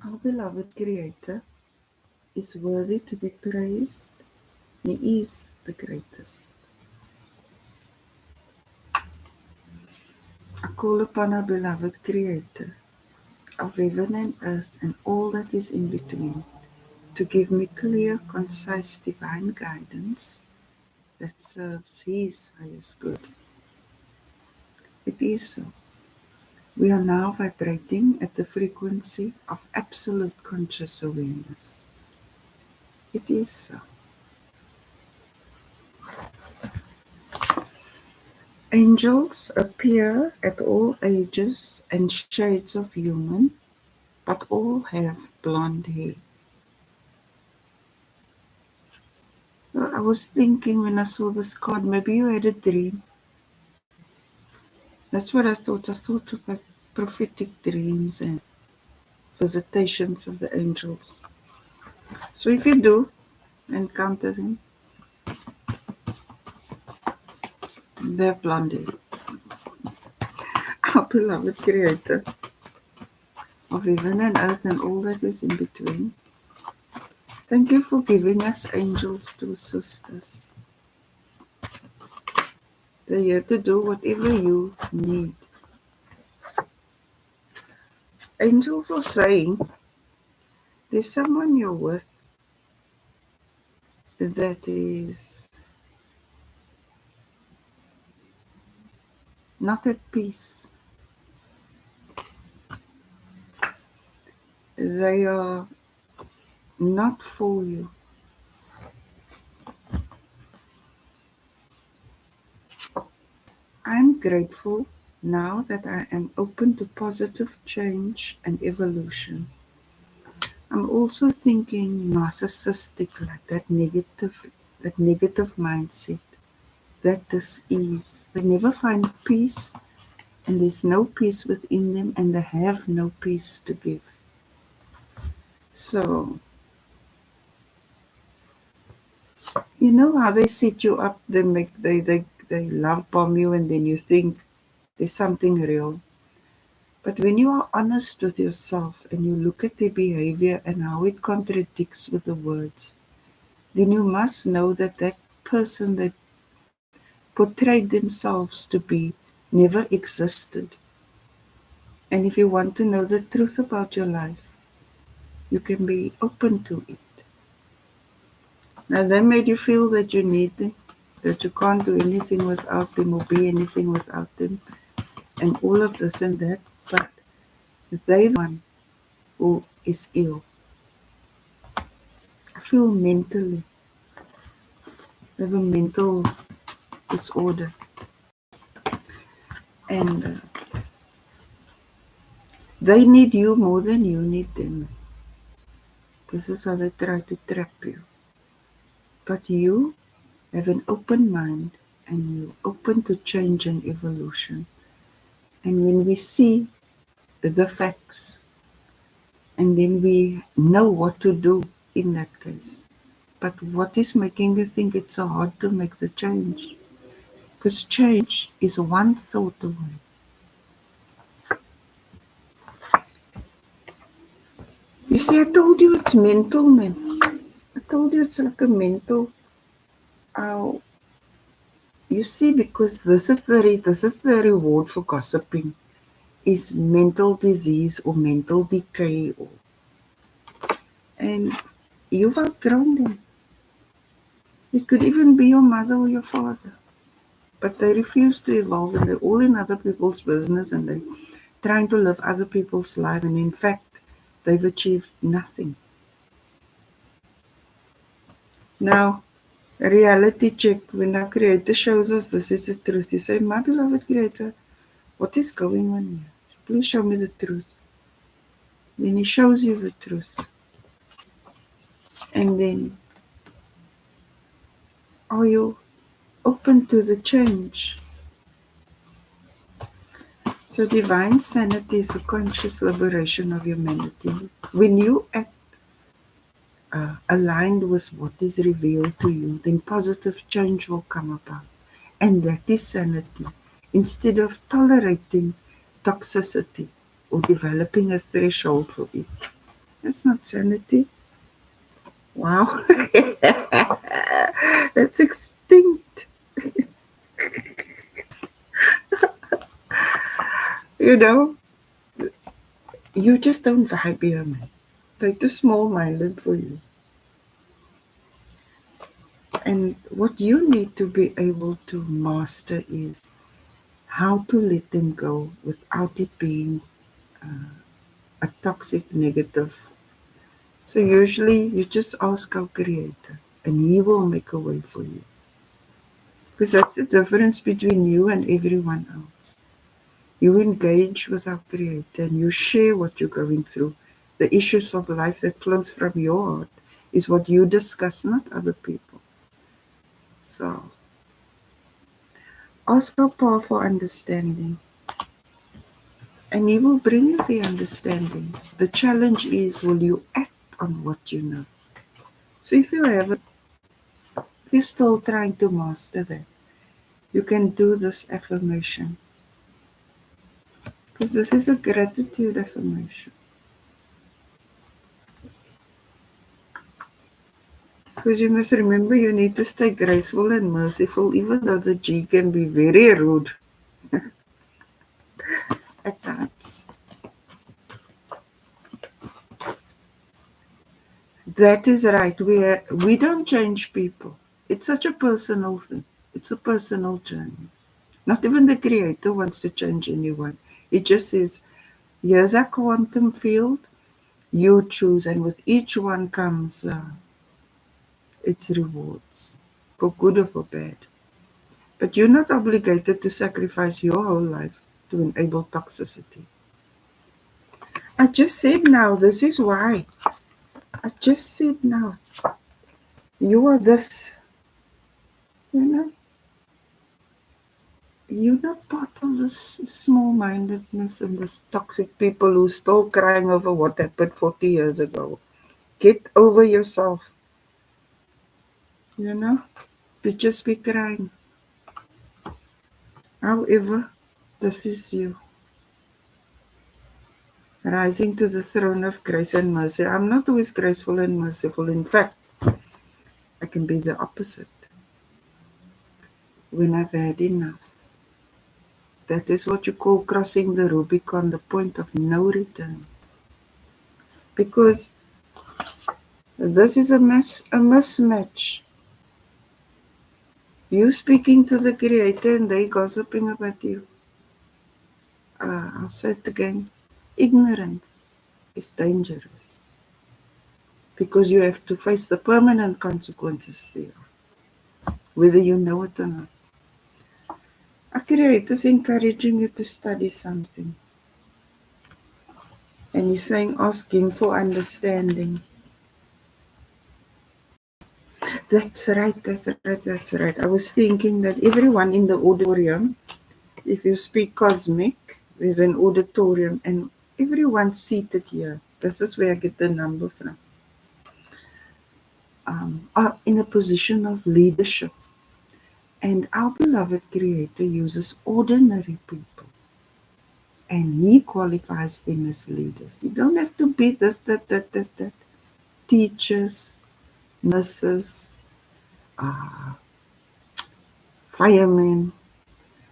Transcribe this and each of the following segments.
Our beloved Creator is worthy to be praised. He is the greatest. I call upon our beloved Creator of heaven and earth and all that is in between to give me clear, concise, divine guidance that serves His highest good. It is so. We are now vibrating at the frequency of absolute conscious awareness. It is so. Angels appear at all ages and shades of human, but all have blonde hair. Well, I was thinking when I saw this card, maybe you had a dream. That's what I thought. I thought about prophetic dreams and visitations of the angels. So if you do encounter them, they have blonde hair. Our beloved Creator of heaven and earth and all that is in between, thank you for giving us angels to assist us. They're here to do whatever you need. Angels are saying there's someone you're with that is not at peace. They are not for you. I'm grateful now that I am open to positive change and evolution. I'm also thinking narcissistic, like that negative mindset, that dis-ease. They never find peace, and there's no peace within them, and they have no peace to give. So, you know how they set you up, they love bomb you, and then you think there's something real. But when you are honest with yourself and you look at their behavior and how it contradicts with the words, then you must know that that person that portrayed themselves to be never existed. And if you want to know the truth about your life, you can be open to it. Now, they made you feel that you need them, that you can't do anything without them or be anything without them, and all of this and that, but they're the one who is ill. I feel mentally, they have a mental disorder, and they need you more than you need them. This is how they try to trap you. But you have an open mind and you're open to change and evolution. And when we see the facts, and then we know what to do in that case. But what is making you think it's so hard to make the change? Because change is one thought away. You see, I told you it's mental, man. I told you it's like a mental. Uh, you see, because this is the reward for gossiping, is mental disease or mental decay, and you've outgrown them. It could even be your mother or your father, but they refuse to evolve, and they're all in other people's business, and they're trying to live other people's life, and in fact, they've achieved nothing. Now, a reality check. When our Creator shows us this is the truth, you say, my beloved Creator, what is going on here? Please show me the truth. Then He shows you the truth. And then, are you open to the change? So divine sanity is the conscious liberation of humanity. When you act aligned with what is revealed to you, then positive change will come about. And that is sanity. Instead of tolerating toxicity or developing a threshold for it. That's not sanity. Wow. That's extinct. You know, you just don't vibe here, man. They're too small minded for you. And what you need to be able to master is how to let them go without it being a toxic negative. So usually you just ask our Creator and He will make a way for you. Because that's the difference between you and everyone else. You engage with our Creator and you share what you're going through. The issues of life that flows from your heart is what you discuss, not other people. So ask our Power for understanding and He will bring you the understanding. The challenge is, will you act on what you know? So if you haven't, if you're still trying to master that, you can do this affirmation. Because this is a gratitude affirmation. Because you must remember you need to stay graceful and merciful, even though the G can be very rude at times. That is right. We don't change people. It's such a personal thing. It's a personal journey. Not even the Creator wants to change anyone. It just says, here's a quantum field. You choose, and with each one comes its rewards, for good or for bad. But you're not obligated to sacrifice your whole life to enable toxicity. I just said now, this is why. I just said now, you are this. You know, you're not part of this small mindedness and this toxic people who still crying over what happened 40 years ago. Get over yourself, you know? You just be crying. However, this is you. Rising to the throne of grace and mercy. I'm not always graceful and merciful. In fact, I can be the opposite when I've had enough. That is what you call crossing the Rubicon, the point of no return. Because this is a mismatch. You speaking to the Creator and they gossiping about you. I'll say it again. Ignorance is dangerous because you have to face the permanent consequences there, whether you know it or not. A Creator is encouraging you to study something. And He's saying, ask Him for understanding. That's right. I was thinking that everyone in the auditorium, if you speak cosmic, there's an auditorium and everyone's seated here. This is where I get the number from. Are in a position of leadership. And our beloved Creator uses ordinary people. And He qualifies them as leaders. You don't have to be this, that. Teachers, nurses, firemen.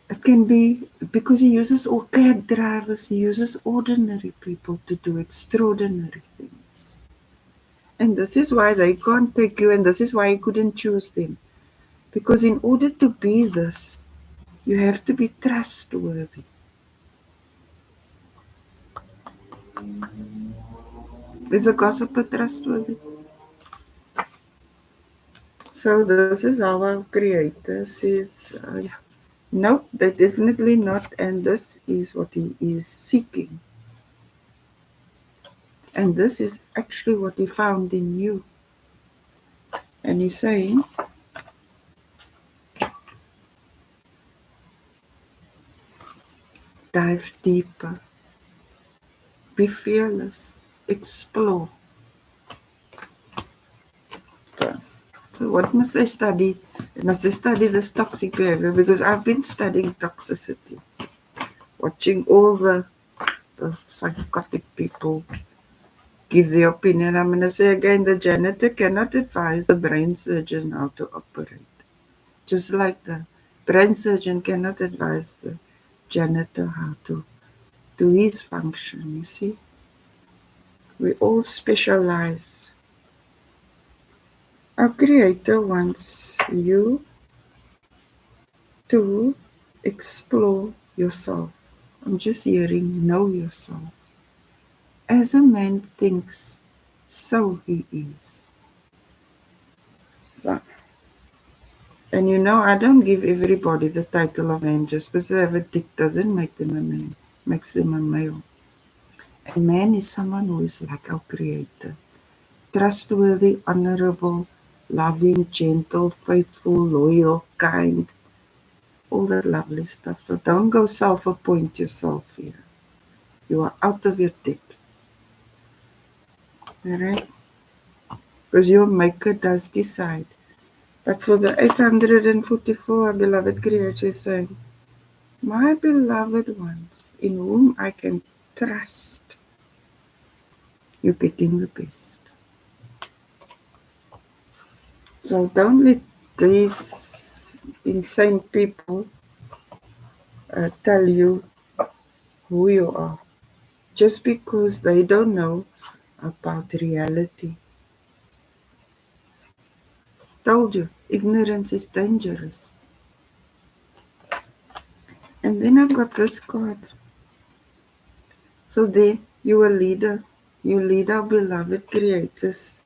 It can be because He uses all cab drivers, He uses ordinary people to do extraordinary things. And this is why they can't take you, and this is why He couldn't choose them. Because in order to be this, you have to be trustworthy. Is a gossiper trustworthy? So this is how our Creator says, no, they're definitely not, and this is what He is seeking. And this is actually what He found in you. And He's saying, dive deeper, be fearless, explore. So what must they study? Must they study this toxic behavior? Because I've been studying toxicity, watching all the psychotic people give the opinion. I'm going to say again, the janitor cannot advise the brain surgeon how to operate. Just like the brain surgeon cannot advise the janitor how to do his function, you see. We all specialize. Our Creator wants you to explore yourself. I'm just hearing, know yourself. As a man thinks, so he is. So, and you know, I don't give everybody the title of man just because they have a dick doesn't make them a man, makes them a male. A man is someone who is like our Creator, trustworthy, honorable, loving, gentle, faithful, loyal, kind, all that lovely stuff. So don't go self-appoint yourself here. You are out of your depth. Alright? Because your maker does decide. But for the 844, beloved creator is saying, my beloved ones, in whom I can trust, you're getting the best. So don't let these insane people tell you who you are. Just because they don't know about reality. Told you, ignorance is dangerous. And then I've got this card. So there, you are a leader. You lead our beloved creators,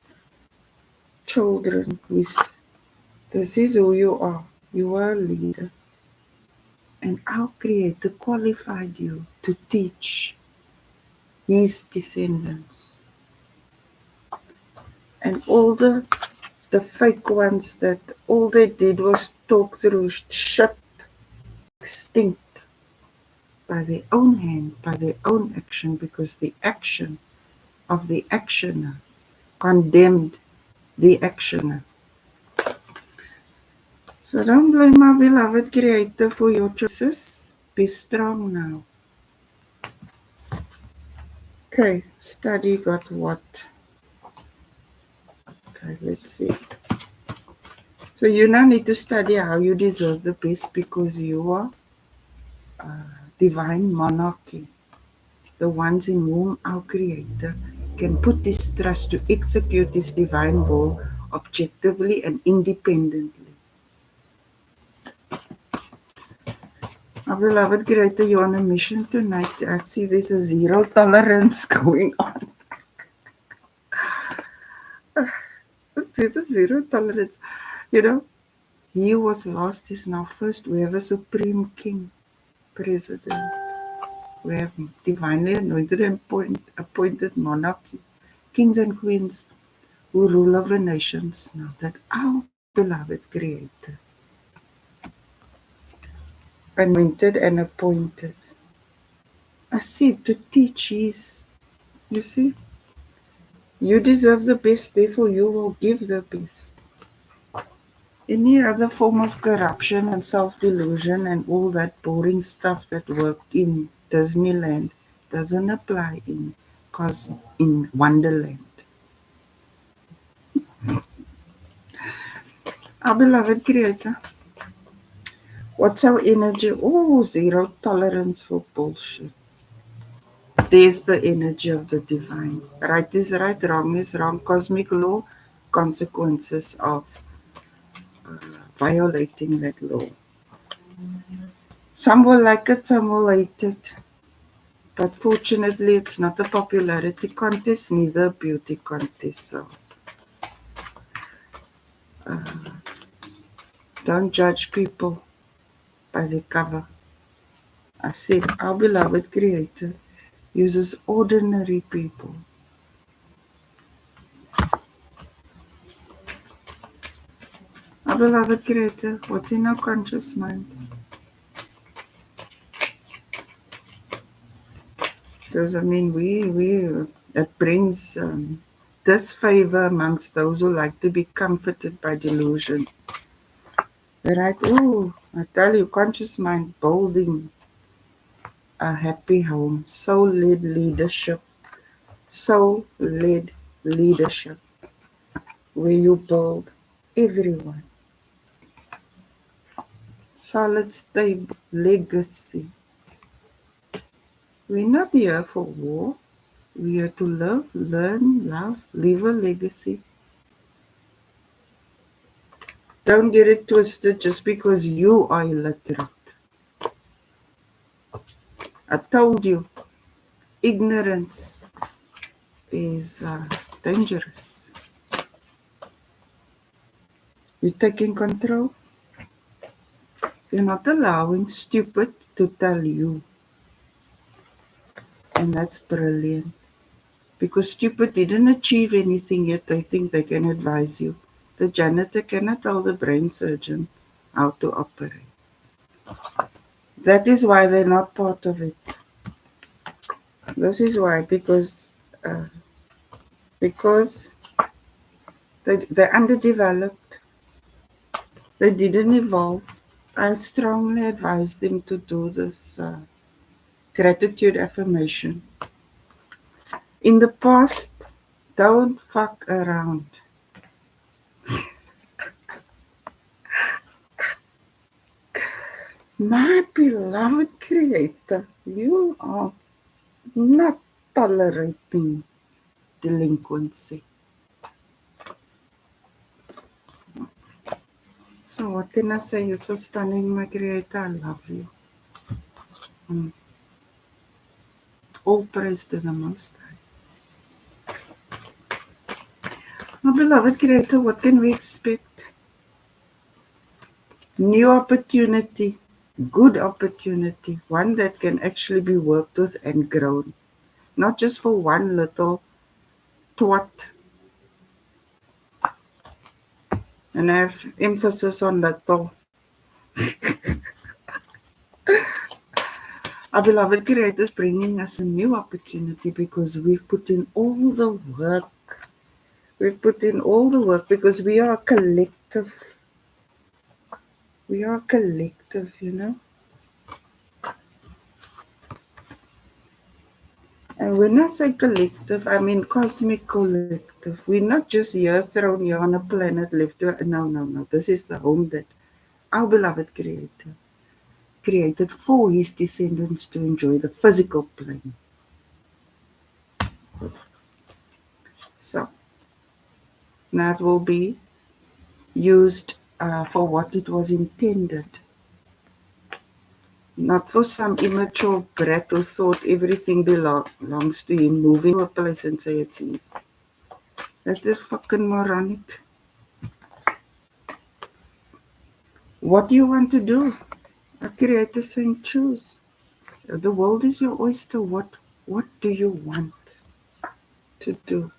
children. This is who you are. You are a leader. And our Creator qualified you to teach His descendants. And all the fake ones that all they did was talk through shit, extinct by their own hand, by their own action, because the action of the actioner condemned the actioner. So don't blame my beloved Creator for your choices. Be strong now. Okay, study got what? Okay, let's see. So you now need to study how you deserve the best because you are divine monarchy. The ones in whom our Creator can put His trust to execute His divine will objectively and independently. Our beloved Creator, you're on a mission tonight. I see there's a zero tolerance going on. There's a zero tolerance. You know, He who was last is now first. We have a supreme king, president. We have divinely anointed and appointed monarchy, kings and queens who rule over nations. Now that our beloved Creator, anointed and appointed, are said to teach His. You see, you deserve the best, therefore you will give the best. Any other form of corruption and self-delusion and all that boring stuff that worked in Disneyland doesn't apply in Wonderland. Our beloved Creator, what's our energy? Oh, zero tolerance for bullshit. There's the energy of the divine. Right is right, wrong is wrong. Cosmic law, consequences of violating that law. Some will like it, some will hate it. But fortunately, it's not a popularity contest, neither a beauty contest. So don't judge people by their cover. I said, our beloved Creator uses ordinary people. Our beloved Creator, what's in our conscious mind? Because I mean, it brings disfavor amongst those who like to be comforted by delusion. Right? Oh, I tell you, conscious mind building a happy home, soul-led leadership, soul-led leadership where you build everyone. Solid, stable legacy. We're not here for war. We're here to live, learn, love, leave a legacy. Don't get it twisted just because you are illiterate. I told you, ignorance is dangerous. You're taking control. You're not allowing stupid to tell you. And that's brilliant. Because stupid didn't achieve anything yet they think they can advise you. The janitor cannot tell the brain surgeon how to operate. That is why they're not part of it. This is why, uh, because they're underdeveloped. They didn't evolve. I strongly advise them to do this gratitude affirmation. In the past, don't fuck around. My beloved Creator, you are not tolerating delinquency. So what can I say? You're so stunning, my Creator. I love you. Mm. All praise to the Most High. My beloved Creator, what can we expect? New opportunity, good opportunity, one that can actually be worked with and grown. Not just for one little twat. And I have emphasis on little. Our beloved Creator is bringing us a new opportunity because we've put in all the work. We've put in all the work because we are a collective. We are a collective, you know. And when I say collective, I mean cosmic collective. We're not just here thrown here on a planet left to. No, no, no. This is the home that our beloved Creator created for his descendants to enjoy the physical plane. So that will be used for what it was intended, not for some immature brat who thought everything belongs to him, moving to a place and say it's his. That is fucking moronic. What do you want to do? A creator saying choose. The world is your oyster. What do you want to do?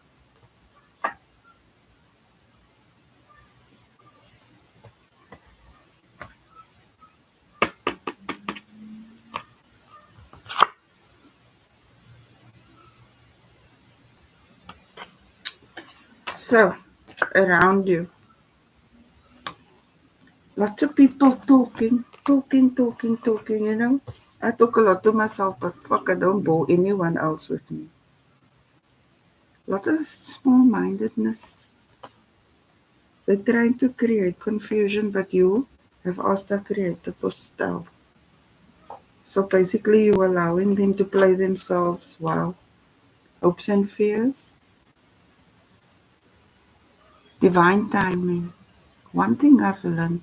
So, around you, lots of people talking, you know. I talk a lot to myself, but fuck, I don't bore anyone else with me. A lot of small-mindedness. They're trying to create confusion, but you have asked our Creator for stealth. So basically, you're allowing them to play themselves. Wow. Hopes and fears. Divine timing. One thing I've learned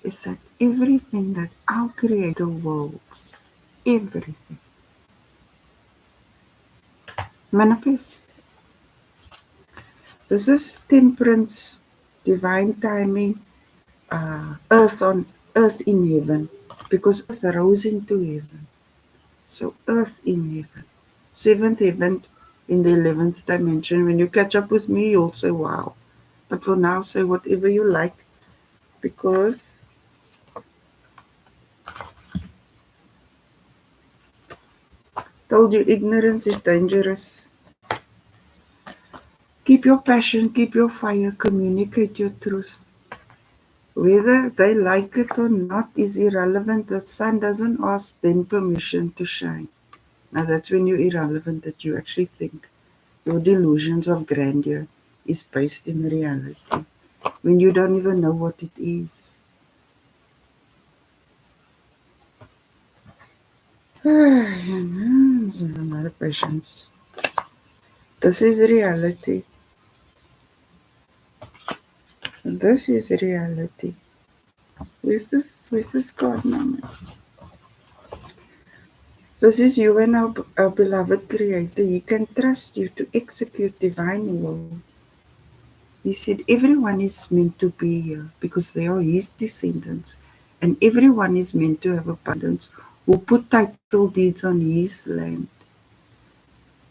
is that everything that our Creator wills, everything, manifests. This is temperance, divine timing, earth in heaven, because earth rose into heaven. So earth in heaven, seventh heaven in the 11th dimension. When you catch up with me, you'll say wow. But for now, say whatever you like, because told you ignorance is dangerous. Keep your passion, keep your fire, communicate your truth. Whether they like it or not is irrelevant. The sun doesn't ask them permission to shine. Now that's when you're irrelevant, that you actually think your delusions of grandeur is based in reality, when you don't even know what it is. Another patience. This is reality. This is reality. Where's this God, Mama? This is you and our beloved Creator. He can trust you to execute divine will. He said everyone is meant to be here because they are His descendants, and everyone is meant to have abundance who put title deeds on His land.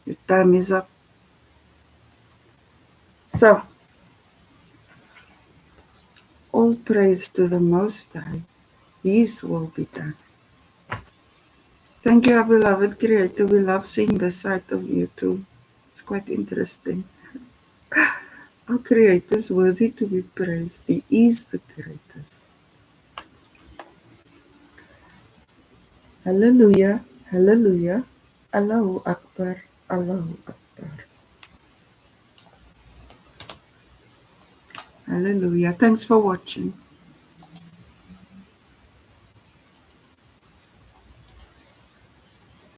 Your time is up. So, all praise to the Most High. His will be done. Thank you, our beloved Creator. We love seeing the side of you too. It's quite interesting. Our Creator is worthy to be praised. He is the greatest. Hallelujah. Hallelujah. Allahu Akbar. Allahu Akbar. Hallelujah. Thanks for watching.